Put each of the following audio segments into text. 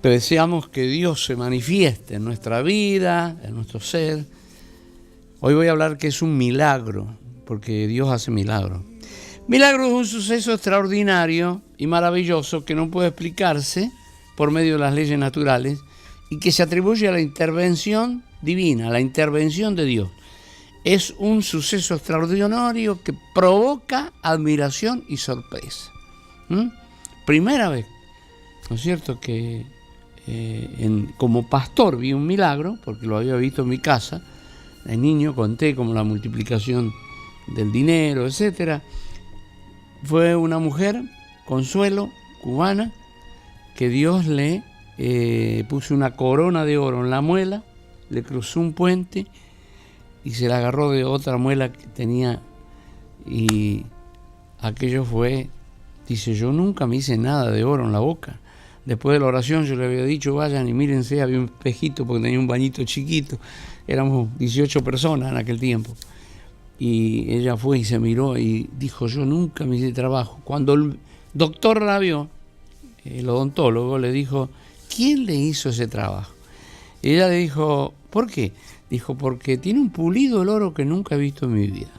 que deseamos que Dios se manifieste en nuestra vida, en nuestro ser. Hoy voy a hablar que es un milagro, porque Dios hace milagros. Milagro es un suceso extraordinario y maravilloso que no puede explicarse por medio de las leyes naturales y que se atribuye a la intervención divina, a la intervención de Dios. Es un suceso extraordinario que provoca admiración y sorpresa. Primera vez, ¿no es cierto?, que como pastor vi un milagro, porque lo había visto en mi casa. De niño conté como la multiplicación del dinero, etcétera. Fue una mujer, Consuelo, cubana, que Dios le puso una corona de oro en la muela, le cruzó un puente y se la agarró de otra muela que tenía, y aquello fue, dice, yo nunca me hice nada de oro en la boca. Después de la oración yo le había dicho, vayan y mírense, había un espejito porque tenía un bañito chiquito, éramos 18 personas en aquel tiempo. Y ella fue y se miró y dijo, yo nunca me hice trabajo. Cuando el doctor la vio, el odontólogo, le dijo, ¿quién le hizo ese trabajo? Y ella le dijo, ¿por qué? Dijo, porque tiene un pulido el oro que nunca he visto en mi vida.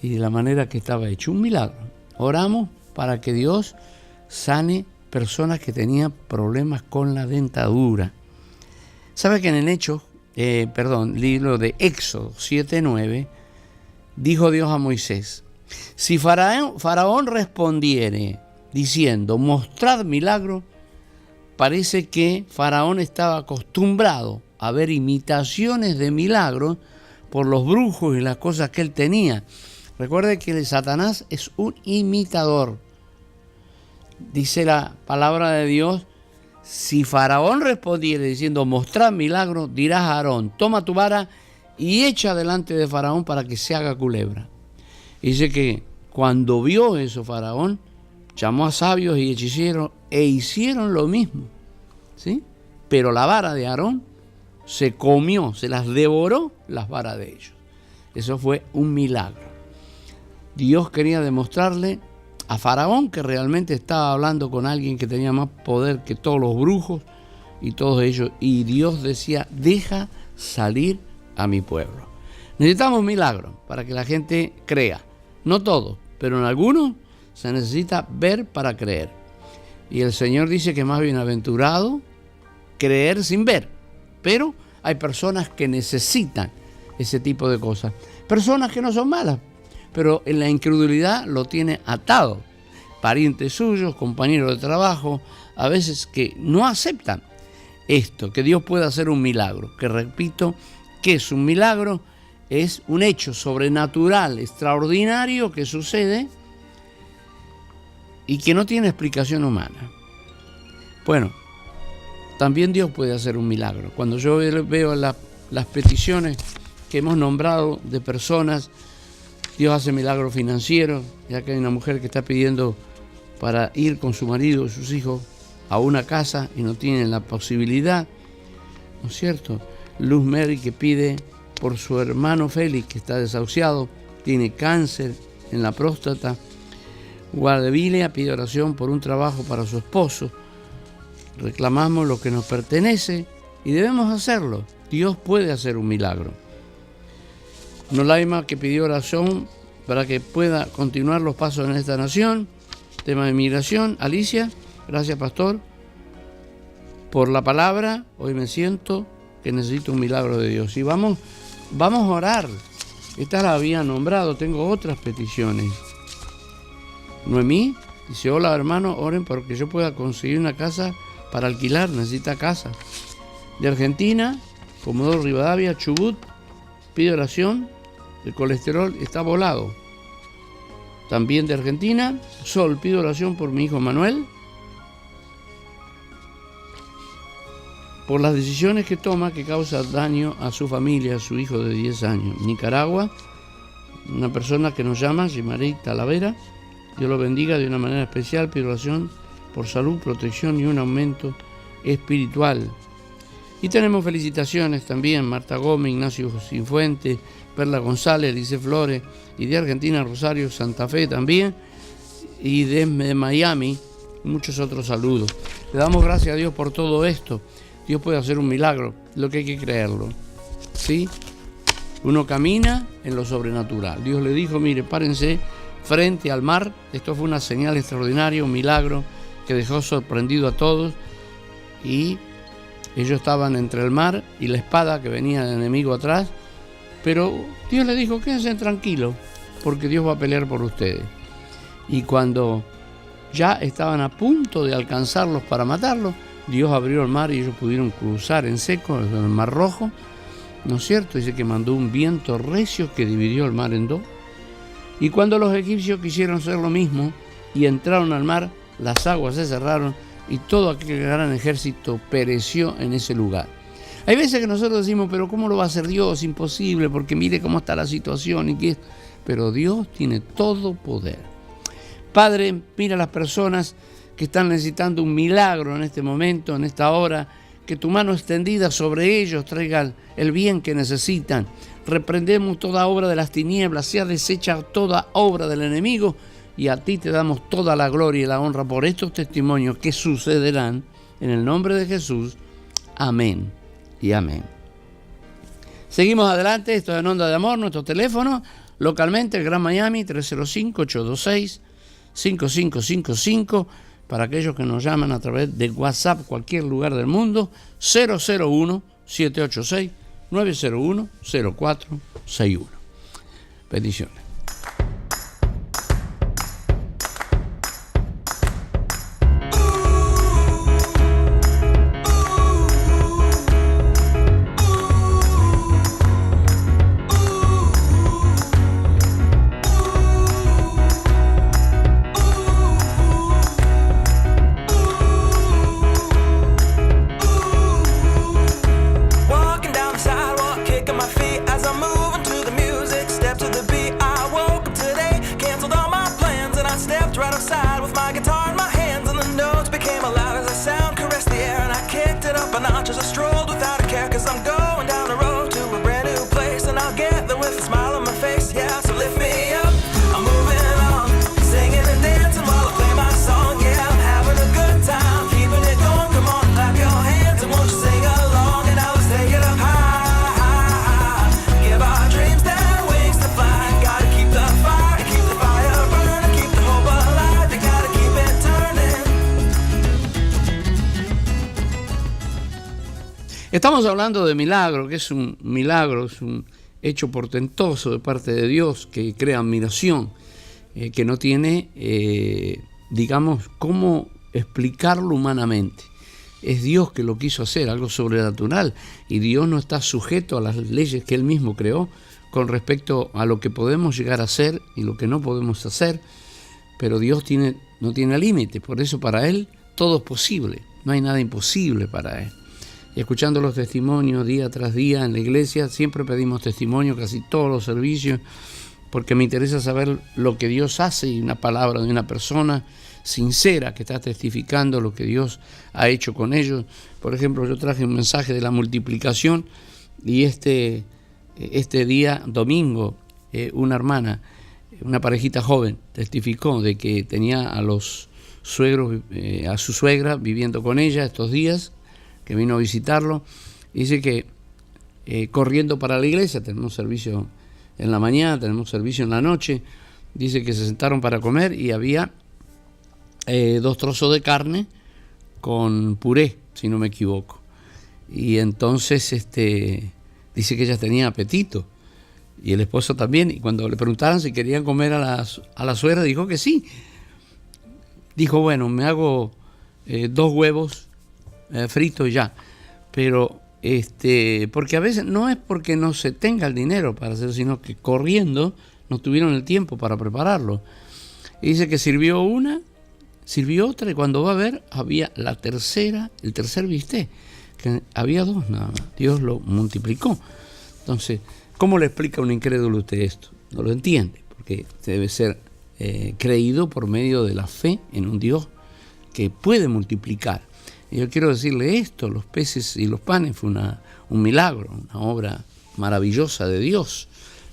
Y de la manera que estaba hecho, un milagro. Oramos para que Dios sane personas que tenían problemas con la dentadura. ¿Sabe que en el libro de Éxodo 7:9, dijo Dios a Moisés, si Faraón respondiere diciendo, mostrad milagro, parece que Faraón estaba acostumbrado a ver imitaciones de milagros por los brujos y las cosas que él tenía. Recuerde que el Satanás es un imitador. Dice la palabra de Dios, si Faraón respondiere diciendo, mostrad milagro, dirás a Aarón, toma tu vara y echa delante de Faraón para que se haga culebra. Y dice que cuando vio eso Faraón, llamó a sabios y hechiceros e hicieron lo mismo, ¿sí? Pero la vara de Aarón se comió, se las devoró las varas de ellos. Eso fue un milagro. Dios quería demostrarle a Faraón que realmente estaba hablando con alguien que tenía más poder que todos los brujos y todos ellos. Y Dios decía, deja salir a mi pueblo. Necesitamos milagros para que la gente crea. No todos, pero en algunos se necesita ver para creer. Y el Señor dice que más bienaventurado creer sin ver. Pero hay personas que necesitan ese tipo de cosas. Personas que no son malas, pero en la incredulidad lo tiene atado. Parientes suyos, compañeros de trabajo, a veces que no aceptan esto, que Dios pueda hacer un milagro. Que repito, ¿qué es un milagro? Es un hecho sobrenatural, extraordinario que sucede y que no tiene explicación humana. Bueno, también Dios puede hacer un milagro. Cuando yo veo las peticiones que hemos nombrado de personas, Dios hace milagros financieros, ya que hay una mujer que está pidiendo para ir con su marido y sus hijos a una casa y no tienen la posibilidad, ¿no es cierto? Luz Mary, que pide por su hermano Félix, que está desahuciado, tiene cáncer en la próstata. Guadavilia pide oración por un trabajo para su esposo. Reclamamos lo que nos pertenece y debemos hacerlo. Dios puede hacer un milagro. Nolaima, que pidió oración para que pueda continuar los pasos en esta nación. Tema de migración. Alicia, gracias pastor por la palabra. Hoy me siento que necesito un milagro de Dios. Y vamos a orar. Esta la había nombrado, tengo otras peticiones. Noemí dice, hola hermano, oren para que yo pueda conseguir una casa para alquilar, necesita casa. De Argentina, Comodoro Rivadavia, Chubut, pide oración, el colesterol está volado. También de Argentina, Sol, pido oración por mi hijo Manuel, por las decisiones que toma que causa daño a su familia, a su hijo de 10 años. Nicaragua, una persona que nos llama, Gimarí Talavera, Dios lo bendiga de una manera especial, pido oración por salud, protección y un aumento espiritual. Y tenemos felicitaciones también, Marta Gómez, Ignacio Cifuentes, Perla González, Lice Flores, y de Argentina, Rosario Santa Fe también, y desde Miami, muchos otros saludos. Le damos gracias a Dios por todo esto. Dios puede hacer un milagro, lo que hay que creerlo, ¿sí? Uno camina en lo sobrenatural. Dios le dijo, mire, párense frente al mar. Esto fue una señal extraordinaria, un milagro que dejó sorprendido a todos. Y ellos estaban entre el mar y la espada que venía del enemigo atrás. Pero Dios le dijo, quédense tranquilos, porque Dios va a pelear por ustedes. Y cuando ya estaban a punto de alcanzarlos para matarlos, Dios abrió el mar y ellos pudieron cruzar en seco en el Mar Rojo, ¿no es cierto? Dice que mandó un viento recio que dividió el mar en dos. Y cuando los egipcios quisieron hacer lo mismo y entraron al mar, las aguas se cerraron y todo aquel gran ejército pereció en ese lugar. Hay veces que nosotros decimos, pero ¿cómo lo va a hacer Dios? Imposible, porque mire cómo está la situación y qué. Pero Dios tiene todo poder. Padre, mira a las personas que están necesitando un milagro en este momento, en esta hora, que tu mano extendida sobre ellos traiga el bien que necesitan. Reprendemos toda obra de las tinieblas, sea deshecha toda obra del enemigo, y a ti te damos toda la gloria y la honra por estos testimonios que sucederán en el nombre de Jesús. Amén y amén. Seguimos adelante, esto es en Onda de Amor, nuestro teléfono, localmente el Gran Miami, 305-826-5555, para aquellos que nos llaman a través de WhatsApp, cualquier lugar del mundo, 001-786-901-0461. Bendiciones. Estamos hablando de milagro, que es un milagro, es un hecho portentoso de parte de Dios que crea admiración, que no tiene, digamos, cómo explicarlo humanamente. Es Dios que lo quiso hacer, algo sobrenatural, y Dios no está sujeto a las leyes que Él mismo creó con respecto a lo que podemos llegar a hacer y lo que no podemos hacer, pero Dios no tiene límite, por eso para Él todo es posible, no hay nada imposible para Él. Y escuchando los testimonios día tras día en la iglesia, siempre pedimos testimonio, casi todos los servicios, porque me interesa saber lo que Dios hace y una palabra de una persona sincera que está testificando lo que Dios ha hecho con ellos. Por ejemplo, yo traje un mensaje de la multiplicación y este día, domingo, una hermana, una parejita joven, testificó de que tenía a los suegros, a su suegra viviendo con ella estos días, que vino a visitarlo. Dice que corriendo para la iglesia, tenemos servicio en la mañana, tenemos servicio en la noche, dice que se sentaron para comer y había 2 trozos de carne con puré, si no me equivoco. Y entonces dice que ella tenía apetito y el esposo también, y cuando le preguntaron si querían comer a la suegra, dijo que sí. Dijo, bueno, me hago 2 huevos frito ya, pero porque a veces no es porque no se tenga el dinero para hacerlo, sino que corriendo no tuvieron el tiempo para prepararlo. Y dice que sirvió una, sirvió otra, y cuando va a ver había el tercer bistec, que había 2 nada más. Dios lo multiplicó. Entonces, ¿cómo le explica a un incrédulo usted esto? No lo entiende, porque debe ser creído por medio de la fe en un Dios que puede multiplicar. Y yo quiero decirle esto, los peces y los panes fue un milagro, una obra maravillosa de Dios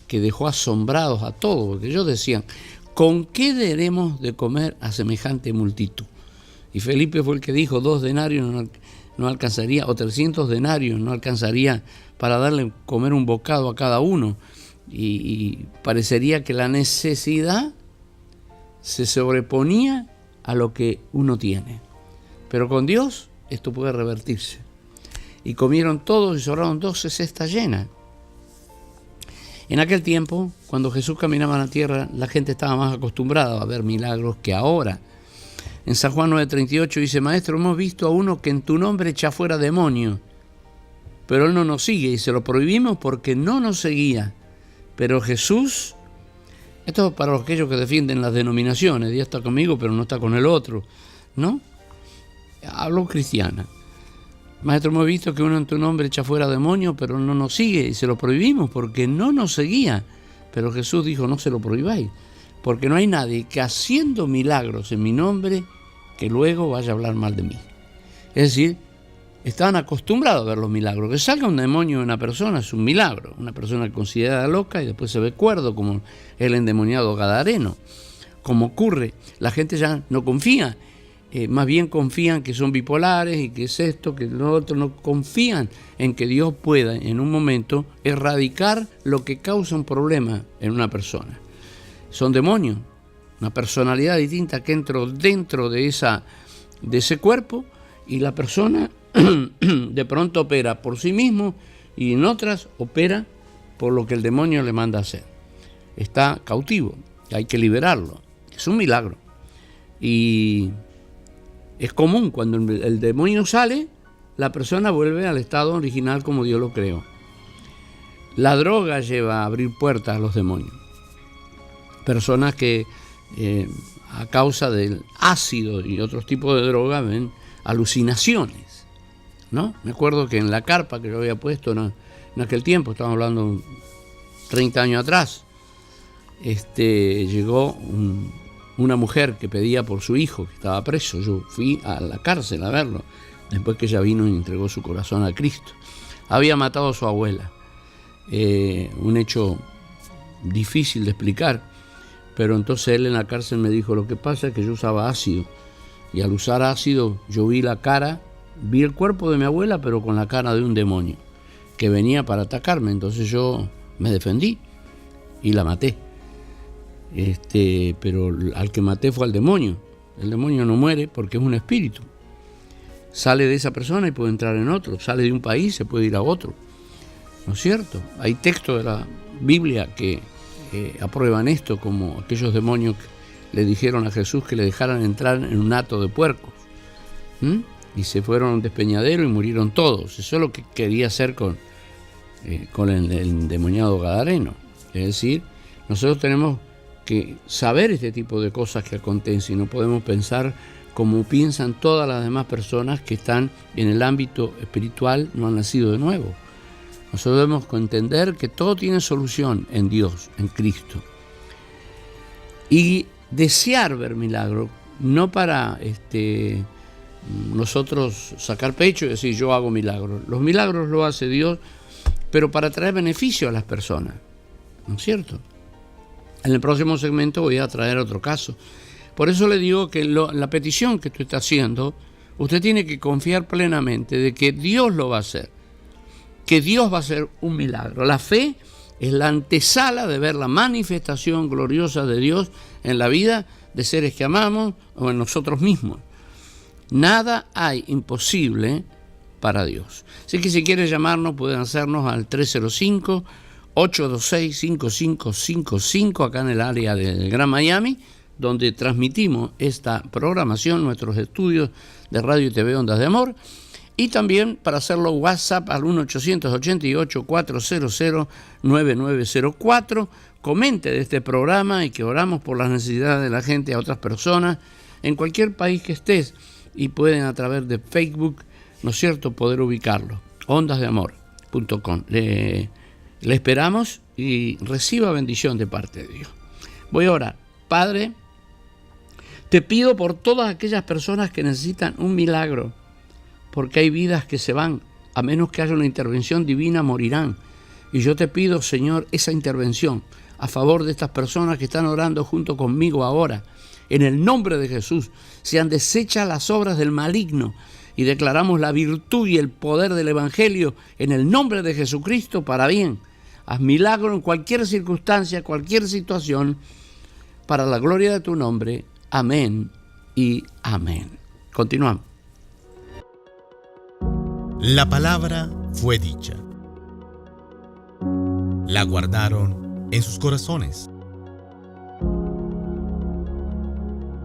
que dejó asombrados a todos, porque ellos decían, ¿con qué daremos de comer a semejante multitud? Y Felipe fue el que dijo 2 denarios no alcanzaría, o 300 denarios no alcanzaría para darle comer un bocado a cada uno. Y parecería que la necesidad se sobreponía a lo que uno tiene. Pero con Dios esto puede revertirse. Y comieron todos y sobraron 12 cestas llenas. En aquel tiempo, cuando Jesús caminaba en la tierra, la gente estaba más acostumbrada a ver milagros que ahora. En San Juan 9:38 dice: Maestro, hemos visto a uno que en tu nombre echa fuera demonios, pero él no nos sigue y se lo prohibimos porque no nos seguía. Pero Jesús, esto es para aquellos que defienden las denominaciones, Dios está conmigo pero no está con el otro, ¿no? Hablo cristiana. Maestro, hemos visto que uno en tu nombre echa fuera demonios, pero no nos sigue y se lo prohibimos porque no nos seguía. Pero Jesús dijo: no se lo prohibáis, porque no hay nadie que haciendo milagros en mi nombre que luego vaya a hablar mal de mí. Es decir, estaban acostumbrados a ver los milagros. Que salga un demonio de una persona es un milagro. Una persona considerada loca y después se ve cuerdo, como el endemoniado gadareno. Como ocurre, la gente ya no confía. Más bien confían que son bipolares y que es esto, que lo otro. No confían en que Dios pueda en un momento erradicar lo que causa un problema en una persona. Son demonios, una personalidad distinta que entra dentro de ese cuerpo, y la persona de pronto opera por sí mismo y en otras opera por lo que el demonio le manda a hacer. Está cautivo, hay que liberarlo. Es un milagro. Y es común, cuando el demonio sale, la persona vuelve al estado original como Dios lo creó. La droga lleva a abrir puertas a los demonios. Personas que a causa del ácido y otros tipos de droga ven alucinaciones, ¿no? Me acuerdo que en la carpa que yo había puesto en aquel tiempo, estamos hablando 30 años atrás, llegó una mujer que pedía por su hijo, que estaba preso. Yo fui a la cárcel a verlo, después que ella vino y entregó su corazón a Cristo. Había matado a su abuela, un hecho difícil de explicar, pero entonces él en la cárcel me dijo: lo que pasa es que yo usaba ácido, y al usar ácido yo vi el cuerpo de mi abuela, pero con la cara de un demonio que venía para atacarme. Entonces yo me defendí y la maté. Pero al que maté fue al demonio. El demonio no muere porque es un espíritu. Sale de esa persona y puede entrar en otro. Sale de un país, se puede ir a otro. ¿No es cierto? Hay textos de la Biblia que aprueban esto, como aquellos demonios que le dijeron a Jesús que le dejaran entrar en un hato de puercos. Y se fueron a un despeñadero y murieron todos. Eso es lo que quería hacer con el endemoniado gadareno. Es decir, nosotros tenemos que saber este tipo de cosas que acontecen, y no podemos pensar como piensan todas las demás personas que están en el ámbito espiritual, no han nacido de nuevo. Nosotros debemos entender que todo tiene solución en Dios, en Cristo. Y desear ver milagros, no para nosotros sacar pecho y decir yo hago milagros. Los milagros lo hace Dios, pero para traer beneficio a las personas, ¿no es cierto? En el próximo segmento voy a traer otro caso. Por eso le digo que la petición que usted está haciendo, usted tiene que confiar plenamente de que Dios lo va a hacer, que Dios va a hacer un milagro. La fe es la antesala de ver la manifestación gloriosa de Dios en la vida de seres que amamos o en nosotros mismos. Nada hay imposible para Dios. Así que si quiere llamarnos, pueden hacernos al 305-826-5555 acá en el área del Gran Miami, donde transmitimos esta programación, nuestros estudios de radio y TV Ondas de Amor, y también para hacerlo WhatsApp al 1-888-400-9904. Comente de este programa y que oramos por las necesidades de la gente a otras personas en cualquier país que estés, y pueden a través de Facebook, ¿no es cierto?, poder ubicarlo, ondasdeamor.com. Le esperamos y reciba bendición de parte de Dios. Voy a orar. Padre, te pido por todas aquellas personas que necesitan un milagro, porque hay vidas que se van, a menos que haya una intervención divina, morirán. Y yo te pido, Señor, esa intervención a favor de estas personas que están orando junto conmigo ahora, en el nombre de Jesús. Sean deshechas las obras del maligno y declaramos la virtud y el poder del Evangelio en el nombre de Jesucristo para bien. Haz milagro en cualquier circunstancia, cualquier situación, para la gloria de tu nombre. Amén y amén. Continuamos. La palabra fue dicha. La guardaron en sus corazones.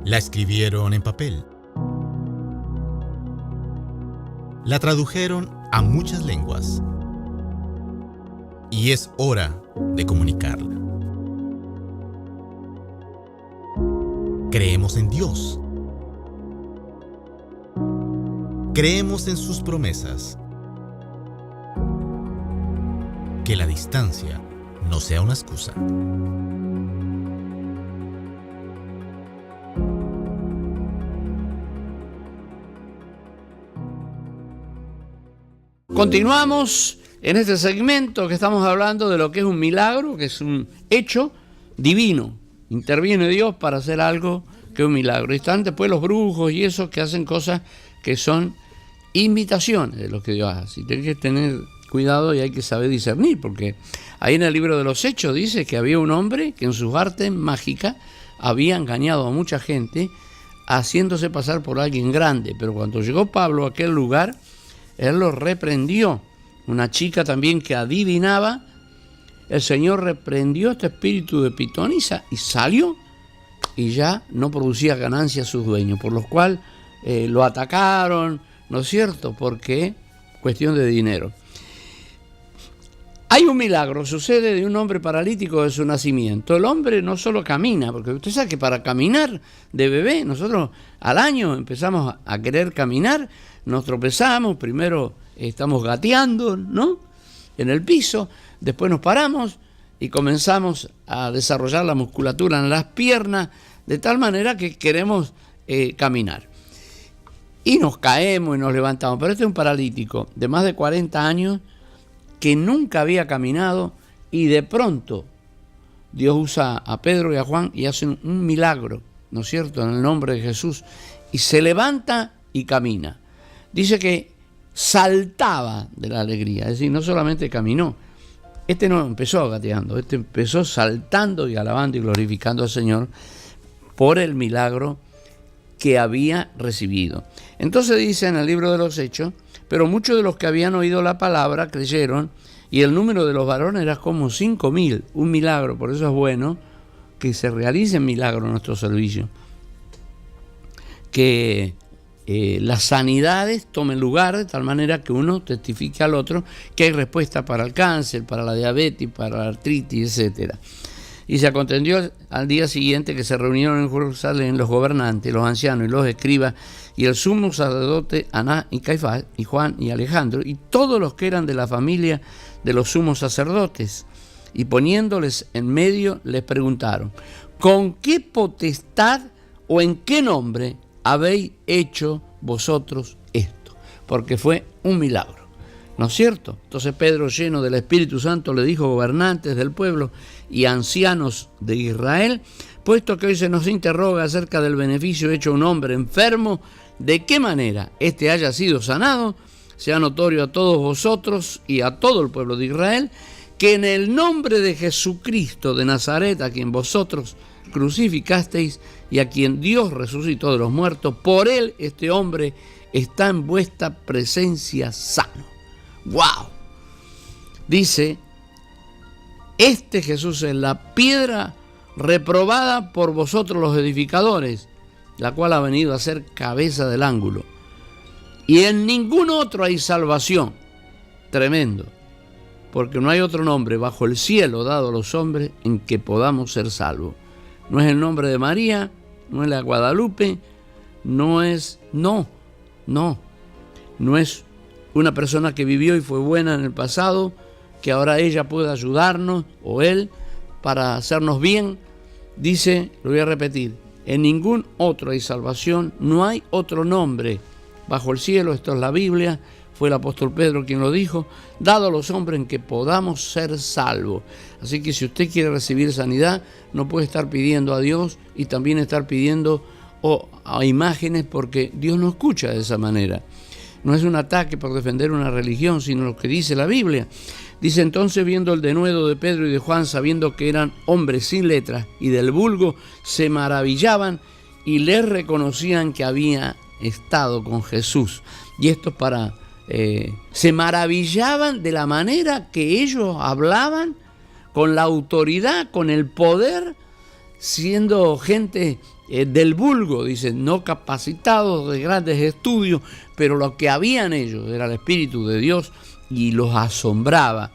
La escribieron en papel. La tradujeron a muchas lenguas. Y es hora de comunicarla. Creemos en Dios. Creemos en sus promesas. Que la distancia no sea una excusa. Continuamos en este segmento que estamos hablando de lo que es un milagro, que es un hecho divino. Interviene Dios para hacer algo que es un milagro. Y están después los brujos y esos que hacen cosas que son imitaciones de lo que Dios hace. Y hay que tener cuidado y hay que saber discernir, porque ahí en el libro de los Hechos dice que había un hombre que en sus artes mágicas había engañado a mucha gente haciéndose pasar por alguien grande. Pero cuando llegó Pablo a aquel lugar, él lo reprendió. Una chica también que adivinaba, el Señor reprendió este espíritu de pitonisa y salió, y ya no producía ganancia a sus dueños, por lo cual lo atacaron, ¿no es cierto? Porque cuestión de dinero. Hay un milagro, sucede de un hombre paralítico de su nacimiento. El hombre no solo camina, porque usted sabe que para caminar de bebé, nosotros al año empezamos a querer caminar, nos tropezamos, primero estamos gateando, ¿no?, en el piso, después nos paramos y comenzamos a desarrollar la musculatura en las piernas, de tal manera que queremos caminar. Y nos caemos y nos levantamos. Pero este es un paralítico de más de 40 años que nunca había caminado, y de pronto Dios usa a Pedro y a Juan y hacen un milagro, ¿no es cierto?, en el nombre de Jesús, y se levanta y camina. Dice que saltaba de la alegría, es decir, no solamente caminó. Este no empezó gateando, este empezó saltando y alabando y glorificando al Señor por el milagro que había recibido. Entonces dice en el libro de los Hechos, pero muchos de los que habían oído la palabra creyeron, y el número de los varones era como 5.000, un milagro. Por eso es bueno que se realicen milagros en nuestro servicio, que las sanidades tomen lugar de tal manera que uno testifique al otro que hay respuesta para el cáncer, para la diabetes, para la artritis, etc. Y se aconteció al día siguiente que se reunieron en Jerusalén los gobernantes, los ancianos y los escribas, y el sumo sacerdote Anás y Caifás, y Juan y Alejandro, y todos los que eran de la familia de los sumos sacerdotes. Y poniéndoles en medio, les preguntaron: ¿con qué potestad o en qué nombre habéis hecho vosotros esto? Porque fue un milagro, ¿no es cierto? Entonces Pedro, lleno del Espíritu Santo, le dijo: gobernantes del pueblo y ancianos de Israel, puesto que hoy se nos interroga acerca del beneficio hecho a un hombre enfermo, de qué manera éste haya sido sanado, sea notorio a todos vosotros y a todo el pueblo de Israel, que en el nombre de Jesucristo de Nazaret, a quien vosotros crucificasteis y a quien Dios resucitó de los muertos, por él este hombre está en vuestra presencia sano. ¡Wow! Dice, este Jesús es la piedra reprobada por vosotros los edificadores, la cual ha venido a ser cabeza del ángulo. Y en ningún otro hay salvación. Tremendo. Porque no hay otro nombre bajo el cielo dado a los hombres en que podamos ser salvos. No es el nombre de María, no es la Guadalupe, no es una persona que vivió y fue buena en el pasado, que ahora ella puede ayudarnos, o él, para hacernos bien. Dice, lo voy a repetir, en ningún otro hay salvación, no hay otro nombre bajo el cielo, esto es la Biblia, fue el apóstol Pedro quien lo dijo, dado a los hombres en que podamos ser salvos. Así que si usted quiere recibir sanidad, no puede estar pidiendo a Dios y también estar pidiendo a imágenes, porque Dios no escucha de esa manera. No es un ataque por defender una religión, sino lo que dice la Biblia. Dice: entonces, viendo el denuedo de Pedro y de Juan, sabiendo que eran hombres sin letras y del vulgo, se maravillaban y les reconocían que había estado con Jesús. Y esto se maravillaban de la manera que ellos hablaban, con la autoridad, con el poder, siendo gente del vulgo, dicen, no capacitados de grandes estudios, pero lo que habían ellos era el Espíritu de Dios y los asombraba.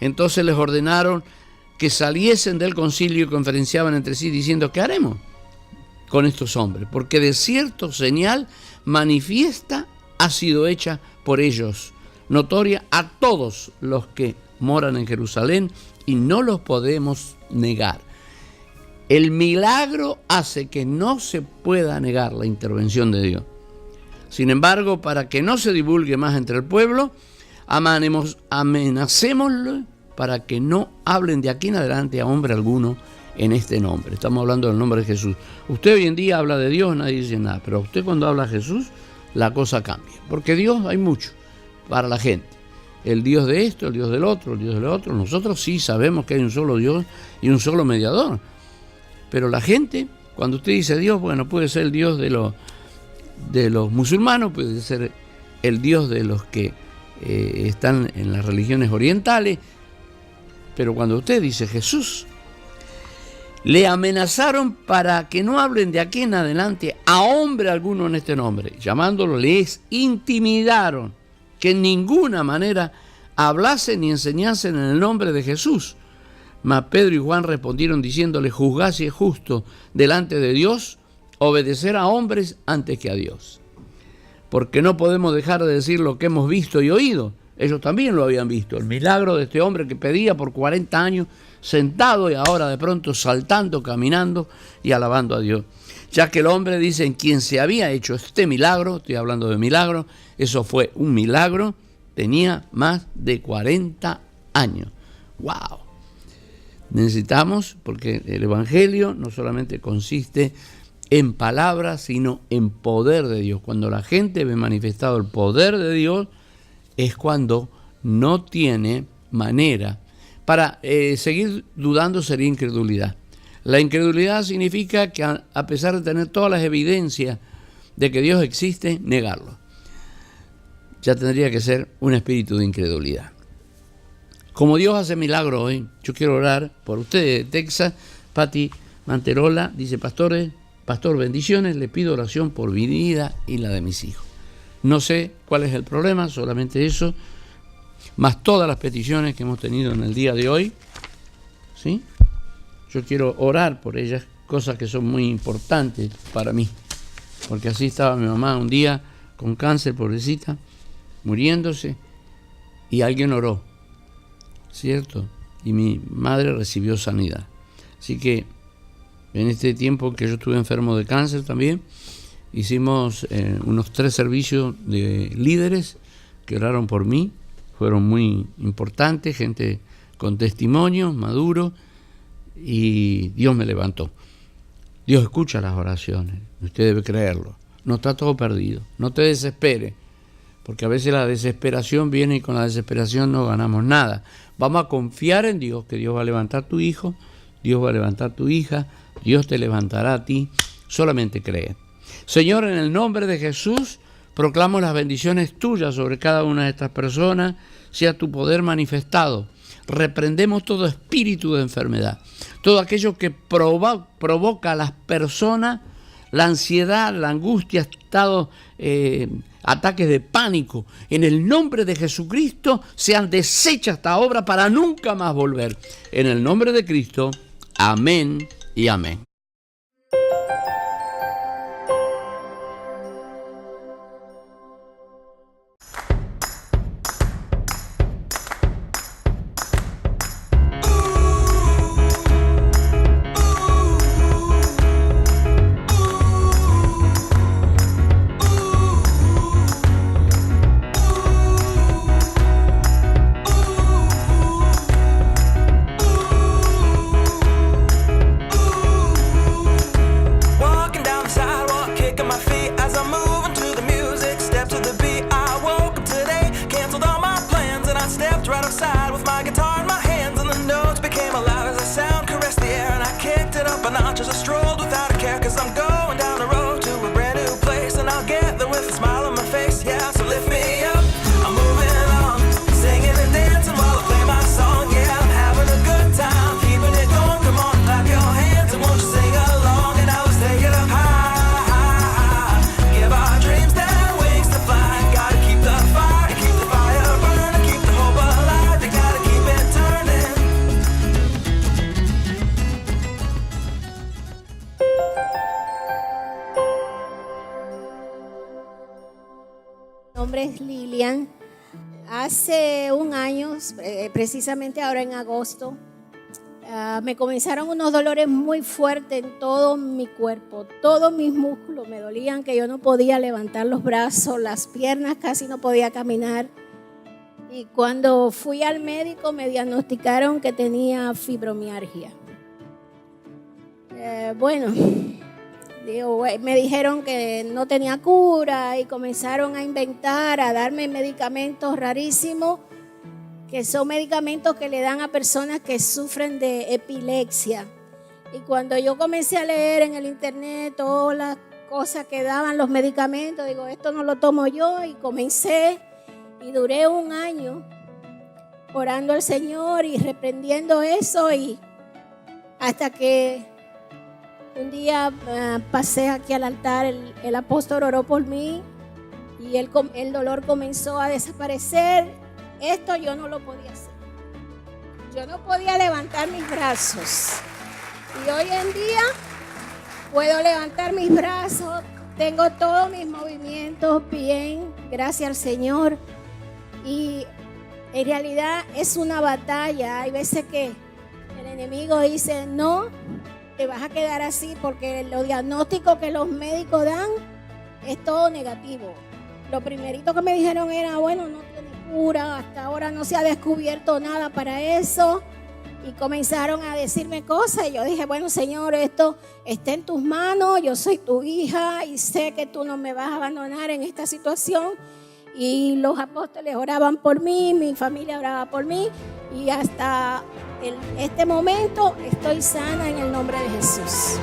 Entonces les ordenaron que saliesen del concilio y conferenciaban entre sí diciendo: ¿qué haremos con estos hombres? Porque de cierto señal manifiesta ha sido hecha por ellos, notoria a todos los que moran en Jerusalén, y no los podemos negar. El milagro hace que no se pueda negar la intervención de Dios. Sin embargo, para que no se divulgue más entre el pueblo, amenacémoslo para que no hablen de aquí en adelante a hombre alguno en este nombre. Estamos hablando del nombre de Jesús. Usted hoy en día habla de Dios, nadie dice nada, pero usted cuando habla de Jesús, la cosa cambia. Porque Dios hay mucho para la gente. El Dios de esto, el Dios del otro, el Dios del otro. Nosotros sí sabemos que hay un solo Dios y un solo mediador. Pero la gente, cuando usted dice Dios, bueno, puede ser el Dios de los musulmanes, puede ser el Dios de los que están en las religiones orientales. Pero cuando usted dice Jesús, le amenazaron para que no hablen de aquí en adelante a hombre alguno en este nombre. Llamándolo, les intimidaron que en ninguna manera hablasen ni enseñasen en el nombre de Jesús. Mas Pedro y Juan respondieron diciéndole: juzgad si es justo delante de Dios obedecer a hombres antes que a Dios. Porque no podemos dejar de decir lo que hemos visto y oído. Ellos también lo habían visto, el milagro de este hombre que pedía por 40 años sentado y ahora de pronto saltando, caminando y alabando a Dios. Ya que el hombre, dice, en quien se había hecho este milagro, estoy hablando de milagro, eso fue un milagro, tenía más de 40 años. ¡Wow! Necesitamos, porque el Evangelio no solamente consiste en palabras, sino en poder de Dios. Cuando la gente ve manifestado el poder de Dios, es cuando no tiene manera. Para seguir dudando sería incredulidad. La incredulidad significa que a pesar de tener todas las evidencias de que Dios existe, negarlo. Ya tendría que ser un espíritu de incredulidad. Como Dios hace milagros hoy, yo quiero orar por ustedes de Texas. Pati Manterola dice: pastor, bendiciones, le pido oración por mi vida y la de mis hijos. No sé cuál es el problema, solamente eso, más todas las peticiones que hemos tenido en el día de hoy, ¿sí? Yo quiero orar por ellas, cosas que son muy importantes para mí, porque así estaba mi mamá un día con cáncer, pobrecita, muriéndose, y alguien oró, ¿cierto? Y mi madre recibió sanidad. Así que en este tiempo que yo estuve enfermo de cáncer también, hicimos unos 3 servicios de líderes que oraron por mí. Fueron muy importantes, gente con testimonio, maduro, y Dios me levantó. Dios escucha las oraciones, usted debe creerlo. No está todo perdido, no te desesperes, porque a veces la desesperación viene y con la desesperación no ganamos nada. Vamos a confiar en Dios, que Dios va a levantar a tu hijo, Dios va a levantar a tu hija, Dios te levantará a ti, solamente cree. Señor, en el nombre de Jesús, proclamo las bendiciones tuyas sobre cada una de estas personas, sea tu poder manifestado. Reprendemos todo espíritu de enfermedad, todo aquello que provoca a las personas la ansiedad, la angustia, ataques de pánico. En el nombre de Jesucristo sean deshechas esta obra para nunca más volver. En el nombre de Cristo, amén y amén. nombre es Lilian. Hace un año, precisamente ahora en agosto, me comenzaron unos dolores muy fuertes en todo mi cuerpo. Todos mis músculos me dolían, que yo no podía levantar los brazos, las piernas, casi no podía caminar. Y cuando fui al médico me diagnosticaron que tenía fibromialgia. Me dijeron que no tenía cura y comenzaron a inventar, a darme medicamentos rarísimos, que son medicamentos que le dan a personas que sufren de epilepsia. Y cuando yo comencé a leer en el internet todas las cosas que daban los medicamentos, digo, esto no lo tomo yo, y comencé y duré un año orando al Señor y reprendiendo eso, y hasta que un día pasé aquí al altar, el apóstol oró por mí y el dolor comenzó a desaparecer. Esto yo no lo podía hacer. Yo no podía levantar mis brazos. Y hoy en día puedo levantar mis brazos, tengo todos mis movimientos bien, gracias al Señor. Y en realidad es una batalla. Hay veces que el enemigo dice, no, te vas a quedar así, porque los diagnósticos que los médicos dan es todo negativo. Lo primerito que me dijeron era, bueno, no tiene cura, hasta ahora no se ha descubierto nada para eso. Y comenzaron a decirme cosas y yo dije, bueno, Señor, esto está en tus manos, yo soy tu hija y sé que tú no me vas a abandonar en esta situación. Y los apóstoles oraban por mí, mi familia oraba por mí, y hasta este momento estoy sana en el nombre de Jesús.